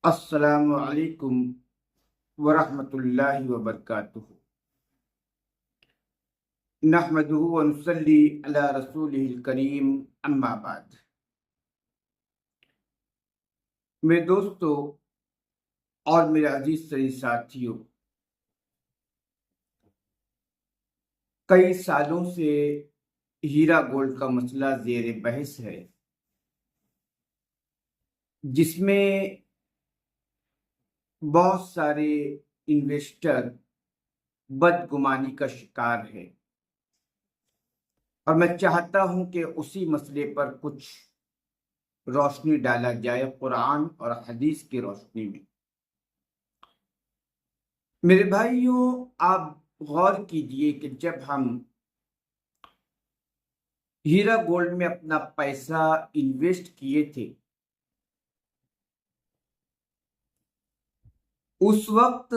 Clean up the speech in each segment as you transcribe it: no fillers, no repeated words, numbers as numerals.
السلام علیکم ورحمۃ اللہ وبرکاتہ۔ نحمدہ ونصلی علی رسولہ الکریم، اما بعد۔ میرے دوستو اور میرے عزیز ترین ساتھیوں، کئی سالوں سے ہیرا گولڈ کا مسئلہ زیر بحث ہے، جس میں بہت سارے انویسٹر بدگمانی کا شکار ہے، اور میں چاہتا ہوں کہ اسی مسئلے پر کچھ روشنی ڈالا جائے قرآن اور حدیث کی روشنی میں۔ میرے بھائیوں، آپ غور کیجئے کہ جب ہم ہیرا گولڈ میں اپنا پیسہ انویسٹ کیے تھے، اس وقت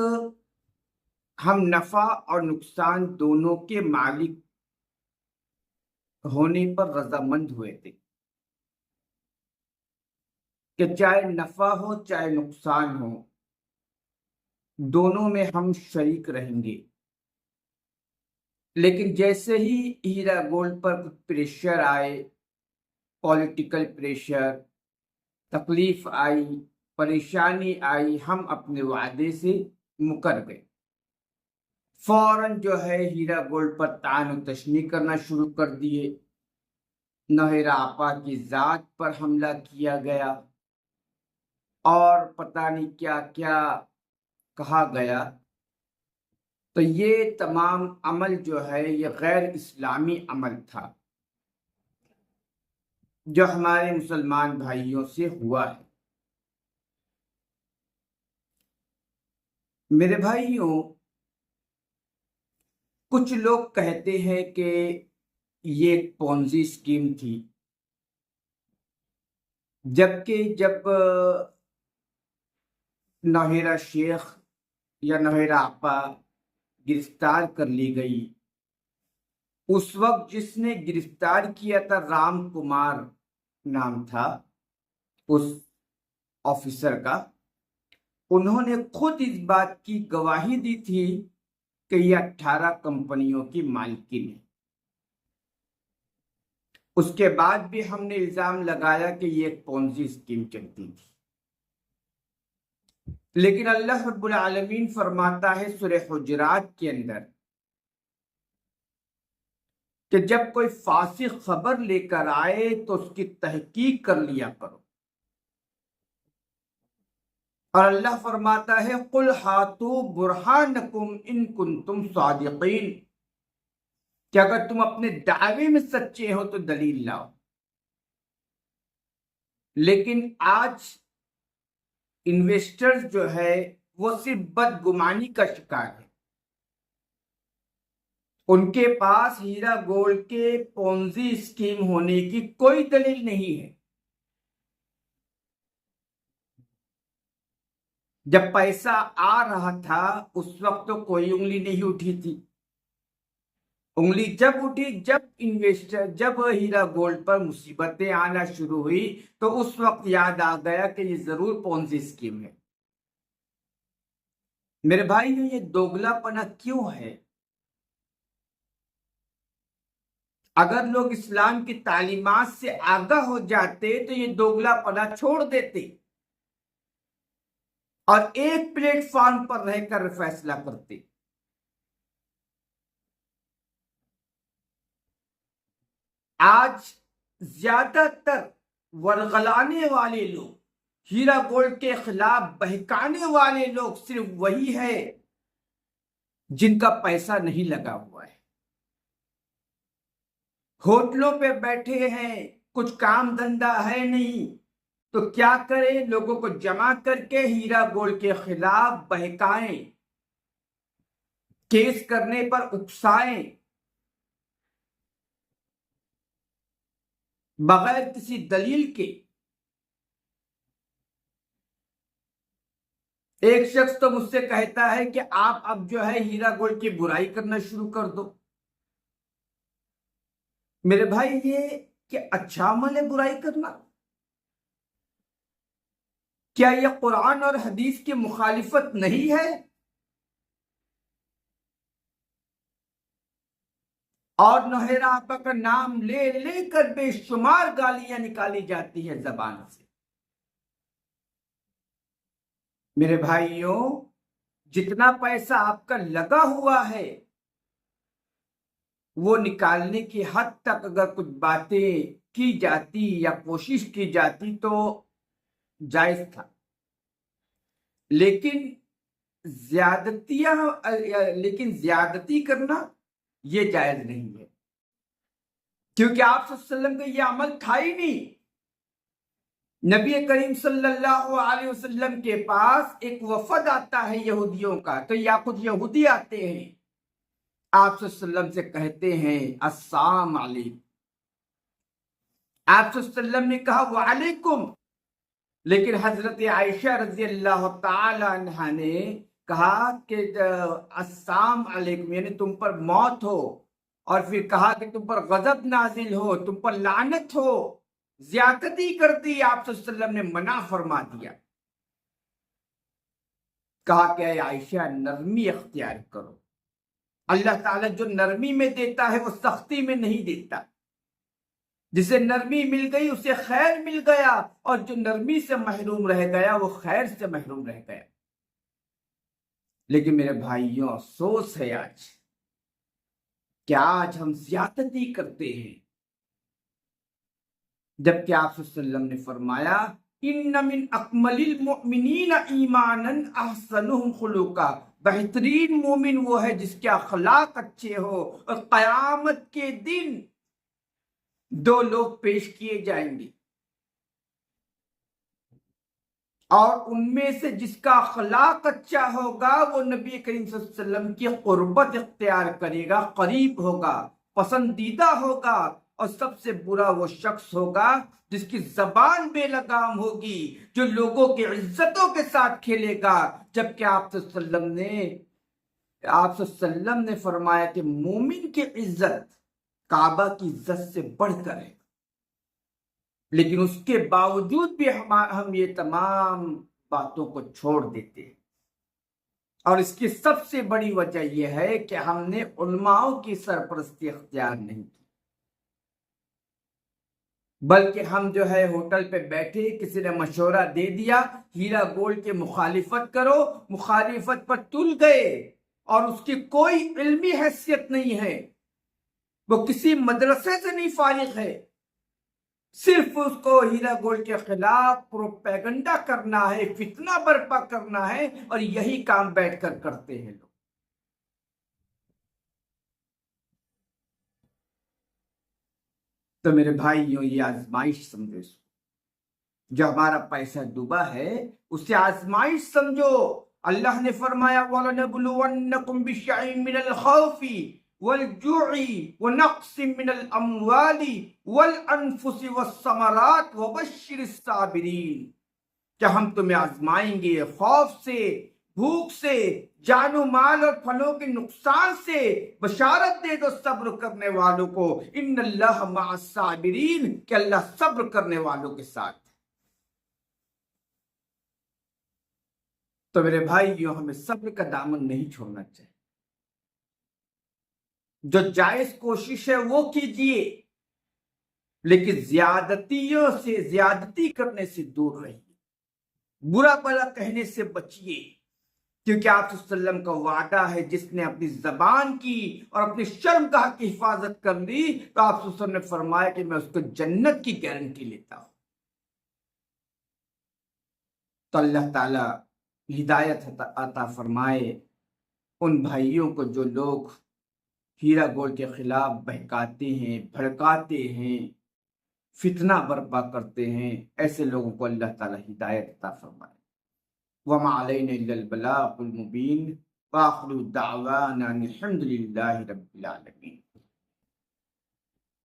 ہم نفع اور نقصان دونوں کے مالک ہونے پر رضامند ہوئے تھے کہ چاہے نفع ہو چاہے نقصان ہو، دونوں میں ہم شریک رہیں گے۔ لیکن جیسے ہی ہیرا گولڈ پر کچھ پریشر آئے، پولیٹیکل پریشر، تکلیف آئی، پریشانی آئی، ہم اپنے وعدے سے مکر گئے۔ فوراً ہیرا گولڈ پر طعن و تشنیع کرنا شروع کر دیے، نوحیرہ آپا کی ذات پر حملہ کیا گیا، اور پتہ نہیں کیا کیا کہا گیا۔ تو یہ تمام عمل یہ غیر اسلامی عمل تھا جو ہمارے مسلمان بھائیوں سے ہوا ہے۔ میرے بھائیوں، کچھ لوگ کہتے ہیں کہ یہ ایک پونزی اسکیم تھی، جبکہ جب نوحیرہ شیخ یا نوحیرہ آپا گرفتار کر لی گئی، اس وقت جس نے گرفتار کیا تھا رام کمار نام تھا اس آفیسر کا، انہوں نے خود اس بات کی گواہی دی تھی کہ یہ 18 کمپنیوں کی مالکن ہے۔ اس کے بعد بھی ہم نے الزام لگایا کہ یہ ایک پونزی اسکیم چلتی تھی، لیکن اللہ رب العالمین فرماتا ہے سورہ حجرات کے اندر کہ جب کوئی فاسق خبر لے کر آئے تو اس کی تحقیق کر لیا کرو، اور اللہ فرماتا ہے قُلْ ہَاتُوا بُرْہَانَکُمْ إِن كُنتُمْ صَادِقِینَ، کہ اگر تم اپنے دعوے میں سچے ہو تو دلیل لاؤ۔ لیکن آج انویسٹرز وہ صرف بدگمانی کا شکار ہے، ان کے پاس ہیرا گولڈ کے پونزی اسکیم ہونے کی کوئی دلیل نہیں ہے۔ جب پیسہ آ رہا تھا اس وقت تو کوئی انگلی نہیں اٹھی تھی، انگلی جب اٹھی جب ہیرا گولڈ پر مصیبتیں آنا شروع ہوئی تو اس وقت یاد آ گیا کہ یہ ضرور پونزی اسکیم ہے۔ میرے بھائی یہ دوگلا پنا کیوں ہے؟ اگر لوگ اسلام کی تعلیمات سے آگاہ ہو جاتے تو یہ دوگلا پنا چھوڑ دیتے اور ایک پلیٹ فارم پر رہ کر فیصلہ کرتے۔ آج زیادہ تر ورغلانے والے لوگ، ہیرا گولڈ کے خلاف بہکانے والے لوگ صرف وہی ہے جن کا پیسہ نہیں لگا ہوا ہے، ہوٹلوں پہ بیٹھے ہیں، کچھ کام دھندا ہے نہیں تو کیا کریں، لوگوں کو جمع کر کے ہیرا گولڈ کے خلاف بہکائیں، کیس کرنے پر اکسائیں، بغیر کسی دلیل کے۔ ایک شخص تو مجھ سے کہتا ہے کہ آپ اب ہیرا گولڈ کی برائی کرنا شروع کر دو۔ میرے بھائی یہ کہ اچھا عمل ہے برائی کرنا؟ کیا یہ قرآن اور حدیث کی مخالفت نہیں ہے؟ اور نوحہ آقا کا نام لے لے کر بے شمار گالیاں نکالی جاتی ہے زبان سے۔ میرے بھائیوں، جتنا پیسہ آپ کا لگا ہوا ہے وہ نکالنے کی حد تک اگر کچھ باتیں کی جاتی یا کوشش کی جاتی تو جائز تھا، لیکن زیادتی کرنا یہ جائز نہیں ہے، کیونکہ آپ صلی اللہ علیہ وسلم کا یہ عمل تھا ہی نہیں۔ نبی کریم صلی اللہ علیہ وسلم کے پاس ایک وفد آتا ہے یہودیوں کا، تو یا خود یہودی آتے ہیں، آپ صلی اللہ علیہ وسلم سے کہتے ہیں السلام علیکم۔ آپ صلی اللہ علیہ وسلم نے کہا وعلیکم، لیکن حضرت عائشہ رضی اللہ تعالی عنہا نے کہا کہ السلام علیکم یعنی تم پر موت ہو، اور پھر کہا کہ تم پر غضب نازل ہو، تم پر لعنت ہو، زیادتی کر دی۔ آپ صلی اللہ علیہ وسلم نے منع فرما دیا، کہا کہ اے عائشہ نرمی اختیار کرو، اللہ تعالیٰ جو نرمی میں دیتا ہے وہ سختی میں نہیں دیتا، جسے نرمی مل گئی اسے خیر مل گیا، اور جو نرمی سے محروم رہ گیا وہ خیر سے محروم رہ گیا۔ لیکن میرے بھائیوں، افسوس ہے آج کہ آج ہم زیادتی کرتے ہیں، جبکہ آپ صلی اللہ علیہ وسلم نے فرمایا ان من اکمل المؤمنین ایمانا احسنهم خلقا، بہترین مومن وہ ہے جس کے اخلاق اچھے ہو، اور قیامت کے دن دو لوگ پیش کیے جائیں گے، اور ان میں سے جس کا اخلاق اچھا ہوگا وہ نبی کریم صلی اللہ علیہ وسلم کی قربت اختیار کرے گا، قریب ہوگا، پسندیدہ ہوگا، اور سب سے برا وہ شخص ہوگا جس کی زبان بے لگام ہوگی، جو لوگوں کی عزتوں کے ساتھ کھیلے گا، جبکہ آپ صلی اللہ علیہ وسلم نے فرمایا کہ مومن کی عزت کعبہ کی عزت سے بڑھ کر ہے، لیکن اس کے باوجود بھی ہم یہ تمام باتوں کو چھوڑ دیتے ہیں، اور اس کی سب سے بڑی وجہ یہ ہے کہ ہم نے علماء کی سرپرستی اختیار نہیں کی، بلکہ ہم جو ہے ہوٹل پہ بیٹھے، کسی نے مشورہ دے دیا ہیرا گولڈ کے مخالفت کرو، مخالفت پر تل گئے، اور اس کی کوئی علمی حیثیت نہیں ہے، وہ کسی مدرسے سے نہیں فارغ ہے، صرف اس کو ہیرا گولڈ کے خلاف پروپیگنڈا کرنا ہے، فتنہ برپا کرنا ہے، اور یہی کام بیٹھ کر کرتے ہیں لوگ۔ تو میرے بھائیوں، یہ آزمائش سمجھو، جو ہمارا پیسہ ڈوبا ہے اسے آزمائش سمجھو۔ اللہ نے فرمایا وَلَنَبْلُوَنَّكُمْ بِشَيْءٍ مِّنَ الْخَوْفِ وَالْجُوعِ وَنَقْصٍ مِّنَ الْأَمْوَالِ وَالْأَنفُسِ وَالثَّمَرَاتِ وَبَشِّرِ الصَّابِرِينَ، کہ ہم تمہیں آزمائیں گے، خوف سے، بھوک سے، جان و مال اور پھلوں کے نقصان سے، بشارت دے دو صبر کرنے والوں کو، ان اللہ مع الصابرین، کہ اللہ صبر کرنے والوں کے ساتھ۔ تو میرے بھائیوں، ہمیں صبر کا دامن نہیں چھوڑنا چاہیے، جو جائز کوشش ہے وہ کیجئے، لیکن زیادتی کرنے سے دور رہیے، برا بھلا کہنے سے بچیے، کیونکہ آپ صلی اللہ علیہ وسلم کا وعدہ ہے جس نے اپنی زبان کی اور اپنی شرمگاہ کی حفاظت کر لی تو آپ صلی اللہ علیہ وسلم نے فرمایا کہ میں اس کو جنت کی گارنٹی لیتا ہوں۔ تو اللہ تعالی ہدایت عطا فرمائے ان بھائیوں کو جو لوگ ہیرا گولڈ کے خلاف بہکاتے ہیں، بھڑکاتے ہیں، فتنہ برپا کرتے ہیں، ایسے لوگوں کو اللہ تعالی ہدایت عطا فرمائے۔ وما علینا الا البلاغ المبین، وآخر دعوانا الحمد للہ رب العالمین۔